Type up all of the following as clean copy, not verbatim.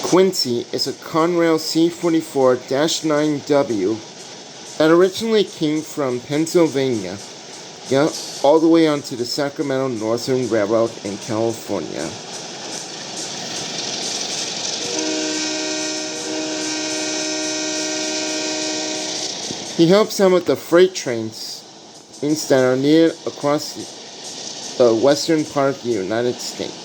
Quincy is a Conrail C40-9W that originally came from Pennsylvania, all the way onto the Sacramento Northern Railroad in California. He helps out with the freight trains that are needed across the western part of the United States.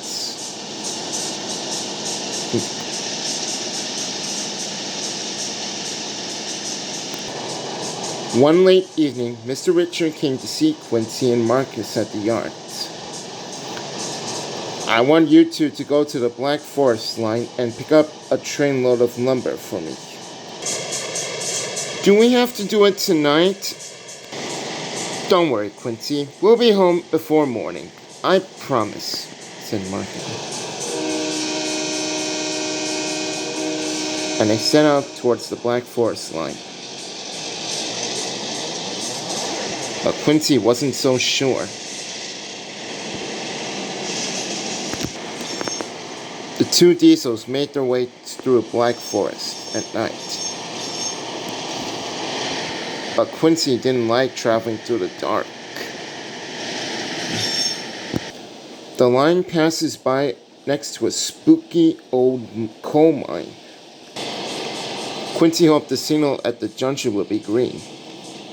One late evening, Mr. Richard came to see Quincy and Marcus at the yards. "I want you two to go to the Black Forest line and pick up a trainload of lumber for me." "Do we have to do it tonight?" "Don't worry, Quincy. We'll be home before morning. I promise," said Marcus. And they set out towards the Black Forest line. But Quincy wasn't so sure. The two diesels made their way through a Black Forest at night. But Quincy didn't like traveling through the dark. The line passes by next to a spooky old coal mine. Quincy hoped the signal at the junction would be green.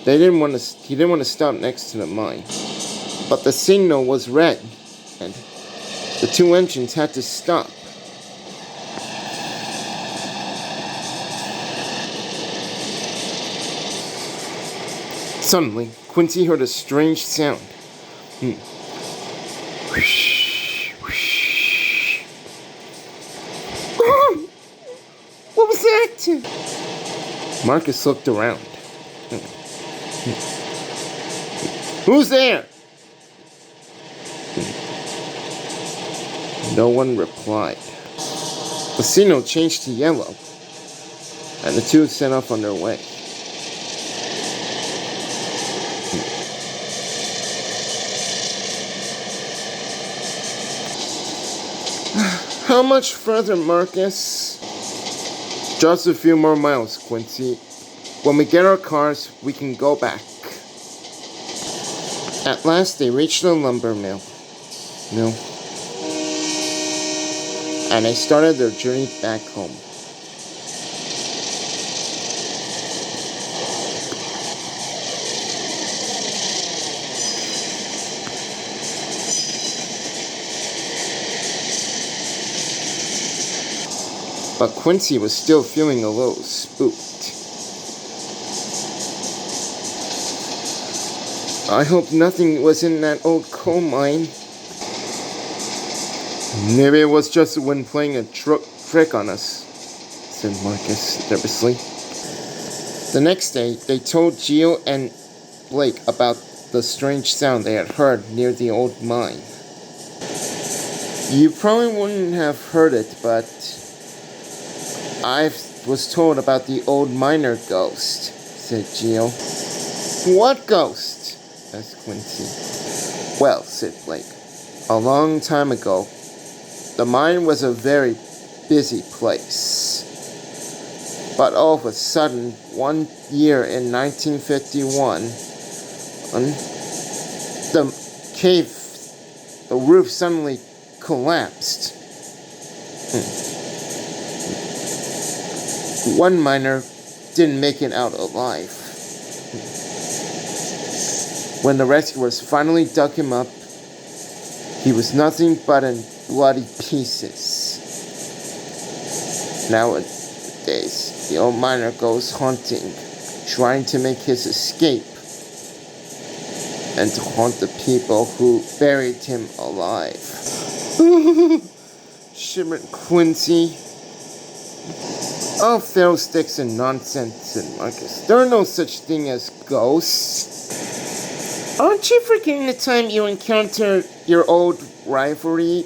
He didn't want to stop next to the mine. But the signal was red, and the two engines had to stop. Suddenly, Quincy heard a strange sound. What was that? Marcus looked around. "Who's there?" No one replied. The signal changed to yellow, and the two set off on their way. "How much further, Marcus?" "Just a few more miles, Quincy. When we get our cars, we can go back." At last, they reached the lumber mill. And they started their journey back home. But Quincy was still feeling a little spooked. "I hope nothing was in that old coal mine." "Maybe it was just the wind playing a trick on us," said Marcus nervously. The next day, they told Geo and Blake about the strange sound they had heard near the old mine. "You probably wouldn't have heard it, but I was told about the old miner ghost," said Geo. "What ghost?" asked Quincy. "Well," said Blake, "a long time ago, the mine was a very busy place. But all of a sudden, one year in 1951, the roof suddenly collapsed. One miner didn't make it out alive. When the rescuers finally dug him up, he was nothing but in bloody pieces. Nowadays, the old miner goes hunting, trying to make his escape, and to haunt the people who buried him alive." Shimmered Quincy. "Oh, fiddlesticks and nonsense," said Marcus. "There are no such thing as ghosts." "Aren't you forgetting the time you encountered your old rivalry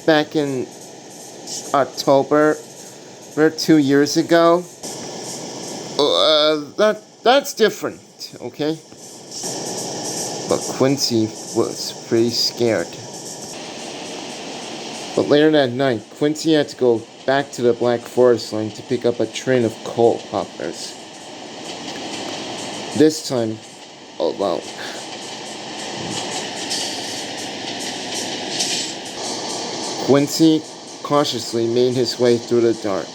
back in October or 2 years ago?" That's different, okay?" But Quincy was pretty scared. But later that night, Quincy had to go back to the Black Forest line to pick up a train of coal hoppers. This time, alone. Quincy cautiously made his way through the dark.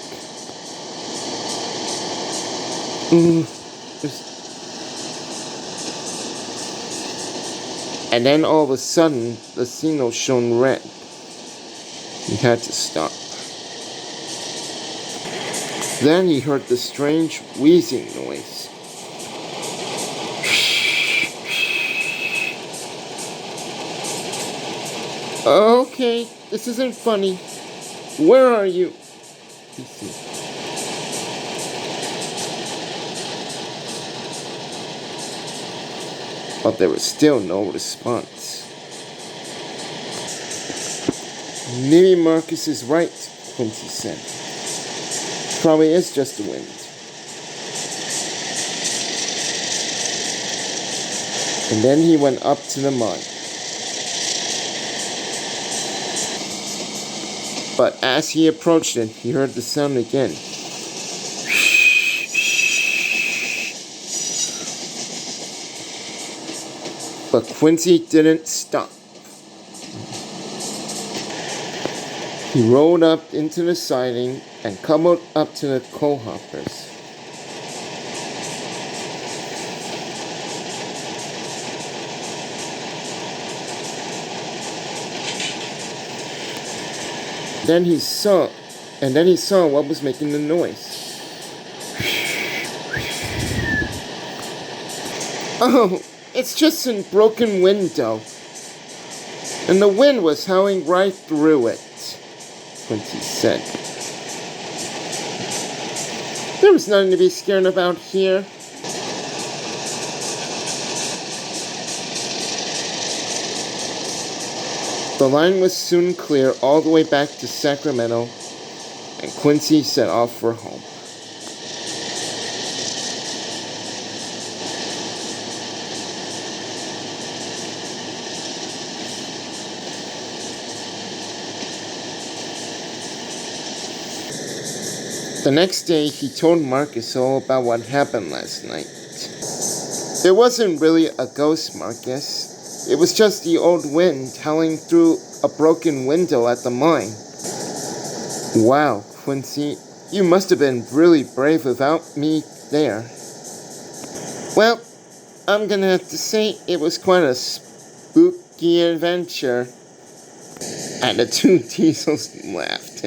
And then all of a sudden, the signal shone red. He had to stop. Then he heard the strange wheezing noise. Okay, this isn't funny. Where are you? He said. But there was still no response. Maybe Marcus is right, Quincy said. Probably is just the wind. And then he went up to the mine. But as he approached it, he heard the sound again. But Quincy didn't stop. He rolled up into the siding and clambered up to the coal hoppers. Then he saw what was making the noise. Oh, it's just a broken window. And the wind was howling right through it, Quincy said. There was nothing to be scared about here. The line was soon clear all the way back to Sacramento, and Quincy set off for home. The next day, he told Marcus all about what happened last night. It wasn't really a ghost, Marcus. It was just the old wind howling through a broken window at the mine. Wow, Quincy, you must have been really brave without me there. Well, I'm gonna have to say it was quite a spooky adventure. And the two diesels laughed.